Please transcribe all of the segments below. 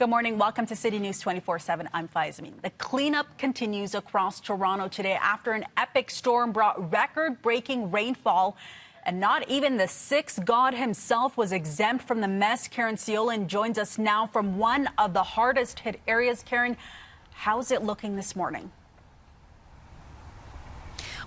Good morning. Welcome to City News 24/7. I'm Faizmin. The cleanup continues across Toronto today after an epic storm brought record-breaking rainfall. And not even the sixth god himself was exempt from the mess. Caryn Ceolin joins us now from one of the hardest hit areas. Caryn, how's it looking this morning?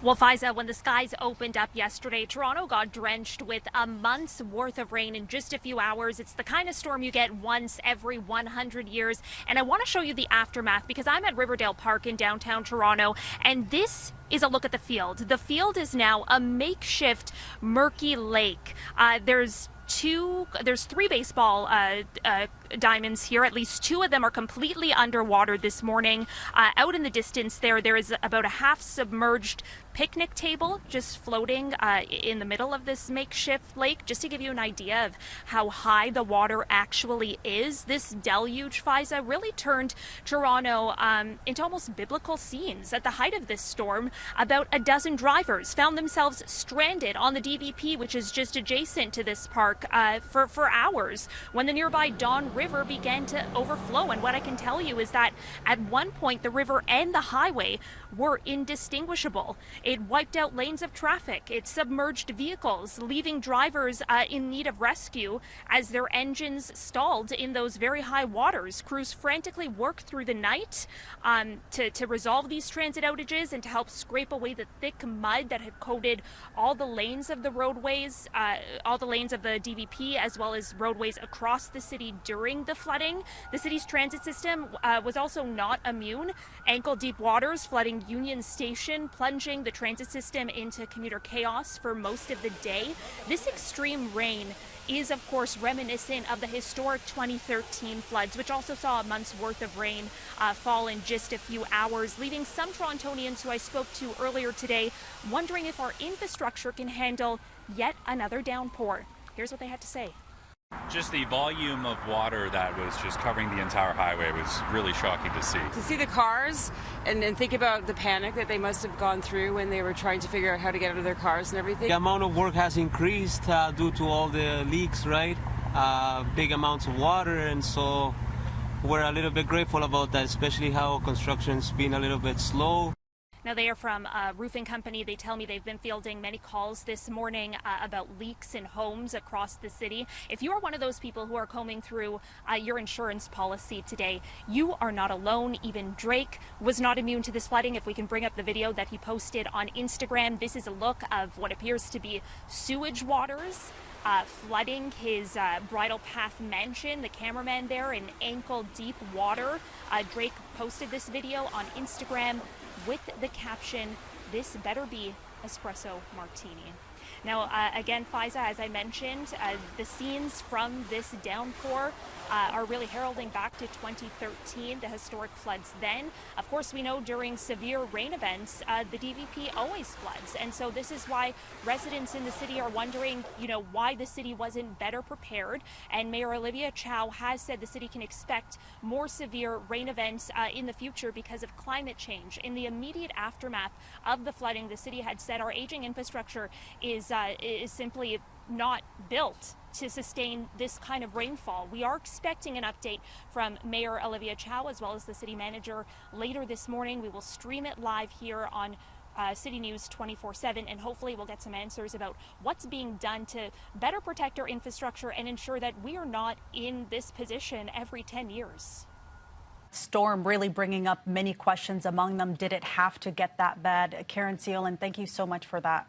Well, Faiza, when the skies opened up yesterday, Toronto got drenched with a month's worth of rain in just a few hours. It's the kind of storm you get once every 100 years. And I want to show you the aftermath because I'm at Riverdale Park in downtown Toronto, and this is a look at the field. The field is now a makeshift murky lake. There's three baseball diamonds here. At least two of them are completely underwater this morning. Out in the distance there is about a half submerged picnic table just floating in the middle of this makeshift lake, just to give you an idea of how high the water actually is. This deluge, Faiza, really turned Toronto into almost biblical scenes. At the height of this storm, about a dozen drivers found themselves stranded on the DVP, which is just adjacent to this park, for hours when the nearby Don River began to overflow. And what I can tell you is that at one point the river and the highway were indistinguishable. It wiped out lanes of traffic. It submerged vehicles, leaving drivers in need of rescue as their engines stalled in those very high waters. Crews frantically worked through the night to resolve these transit outages and to help scrape away the thick mud that had coated all the lanes of the roadways, all the lanes of the DVP, as well as roadways across the city during the flooding. The city's transit system was also not immune. Ankle-deep waters flooding Union Station, plunging the transit system into commuter chaos for most of the day. This extreme rain is, of course, reminiscent of the historic 2013 floods, which also saw a month's worth of rain fall in just a few hours, leaving some Torontonians who I spoke to earlier today wondering if our infrastructure can handle yet another downpour. Here's what they had to say. Just the volume of water that was just covering the entire highway was really shocking to see. To see the cars and think about the panic that they must have gone through when they were trying to figure out how to get out of their cars and everything. The amount of work has increased due to all the leaks, right? Big amounts of water, and so we're a little bit grateful about that, especially how construction's been a little bit slow. Now, they are from a roofing company. They tell me they've been fielding many calls this morning about leaks in homes across the city. If you are one of those people who are combing through your insurance policy today, you are not alone. Even Drake was not immune to this flooding. If we can bring up the video that he posted on Instagram, this is a look of what appears to be sewage waters flooding his Bridle Path mansion. The cameraman there in ankle-deep water. Drake posted this video on Instagram with the caption, "This better be espresso martini." Now, again, Faiza, as I mentioned, the scenes from this downpour are really heralding back to 2013, the historic floods then. Of course, we know during severe rain events, the DVP always floods. And so this is why residents in the city are wondering, why the city wasn't better prepared. And Mayor Olivia Chow has said the city can expect more severe rain events in the future because of climate change. In the immediate aftermath of the flooding, the city had said our aging infrastructure is simply not built to sustain this kind of rainfall. We are expecting an update from Mayor Olivia Chow as well as the city manager later this morning. We will stream it live here on City News 24/7, and hopefully we'll get some answers about what's being done to better protect our infrastructure and ensure that we are not in this position every 10 years. Storm really bringing up many questions, among them, did it have to get that bad? Caryn Ceolin, thank you so much for that.